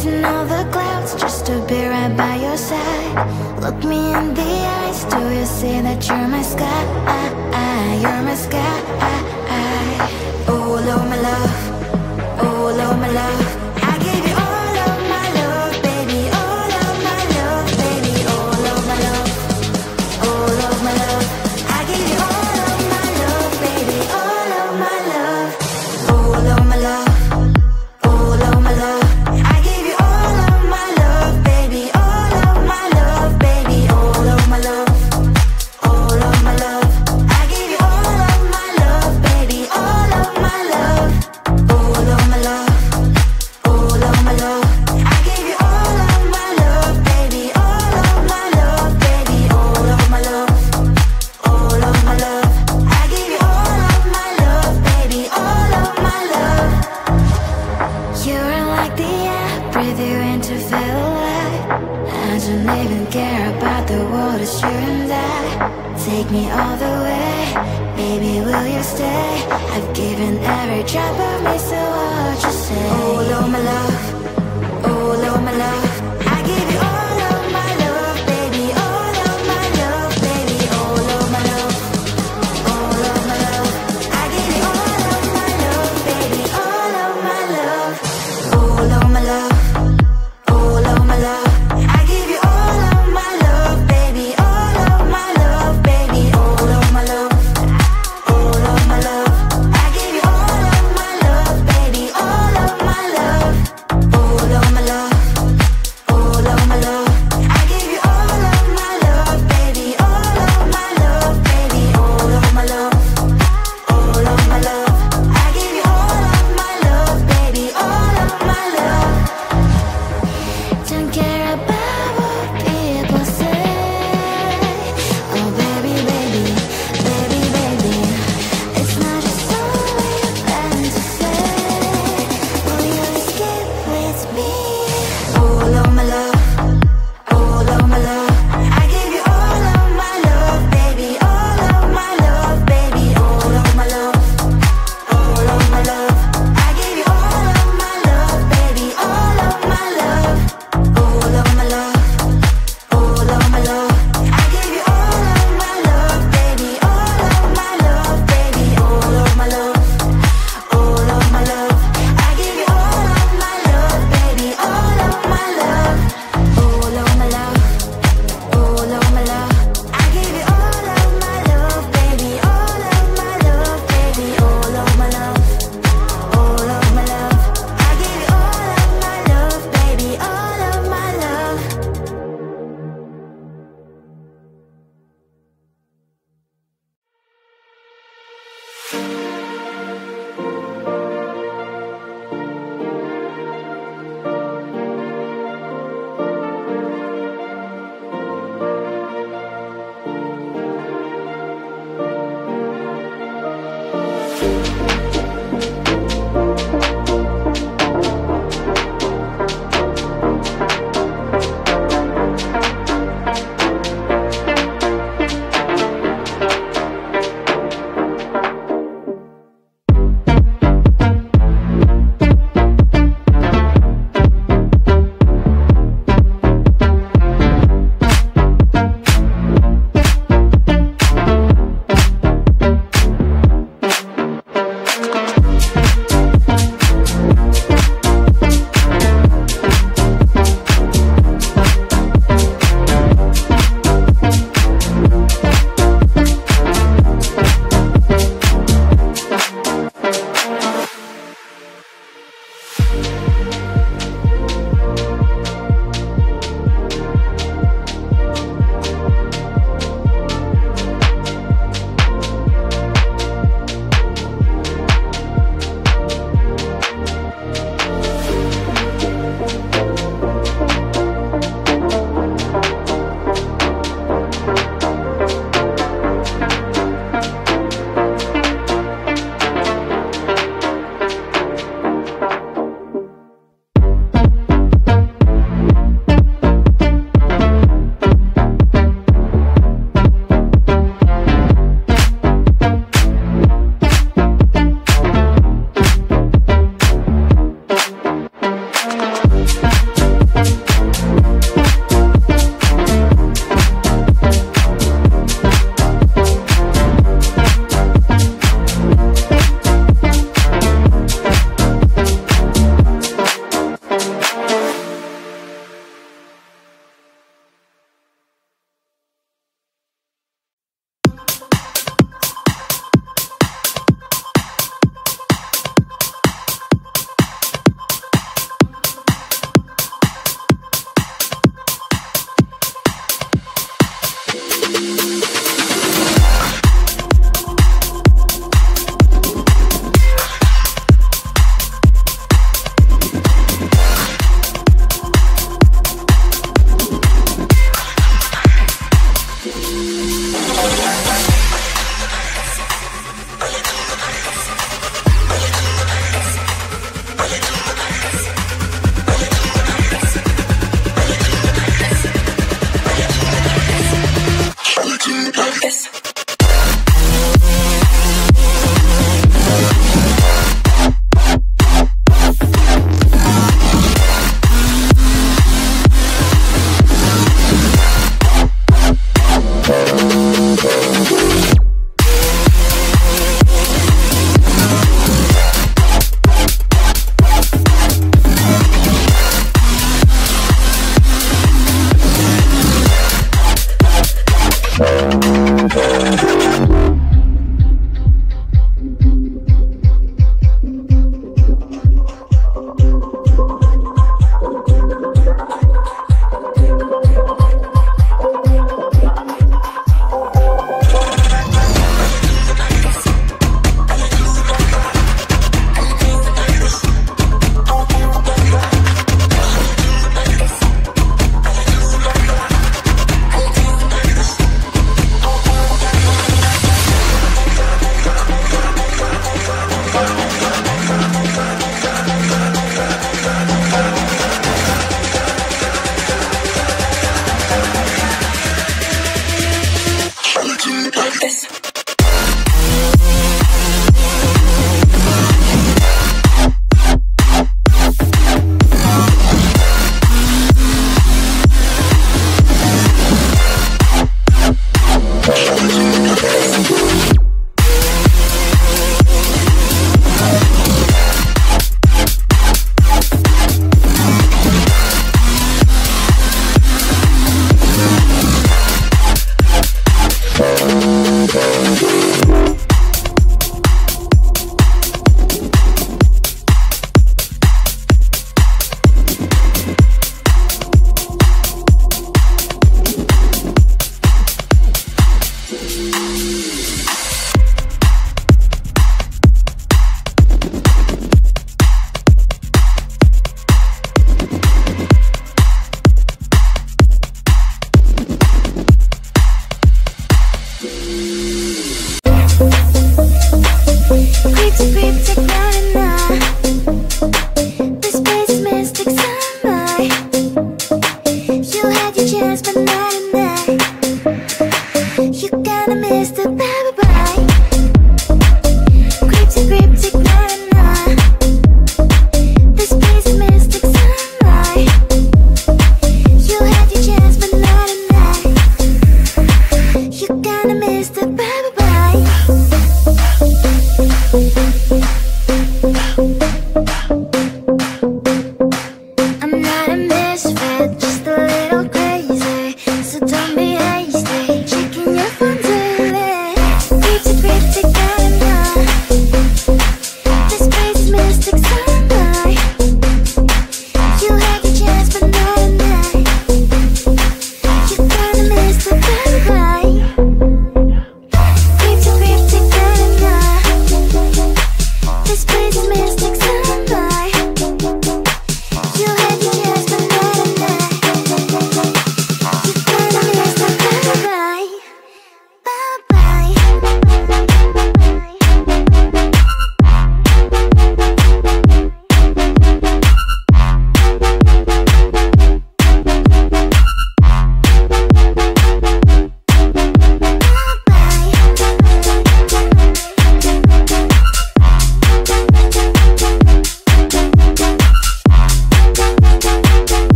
chasing all the clouds just to be right by your side. Look me in the eyes, do you see that you're my sky? You're my sky. Oh Lord, my love. Oh Lord, my love. I give you all of my love, baby. All of my love, baby. All of my love. All of my love. I give you all of my love, baby. All of my love. All of my love. All of my love. I give you all of my love, baby. All of my love, baby. All of my love. All of my love. I give you all of my love, baby. All of my love. All of my love. All of my love. I give you all of my love, baby. All of my love, baby. All of my love. All of my love. I give you all of my love, baby. All of my love. You're like the air, breathe you in to feel alive. I don't even care about the world, it's you and I. Take me all the way, baby, will you stay? I've given every drop of me, so what you say? Oh Lord, my love.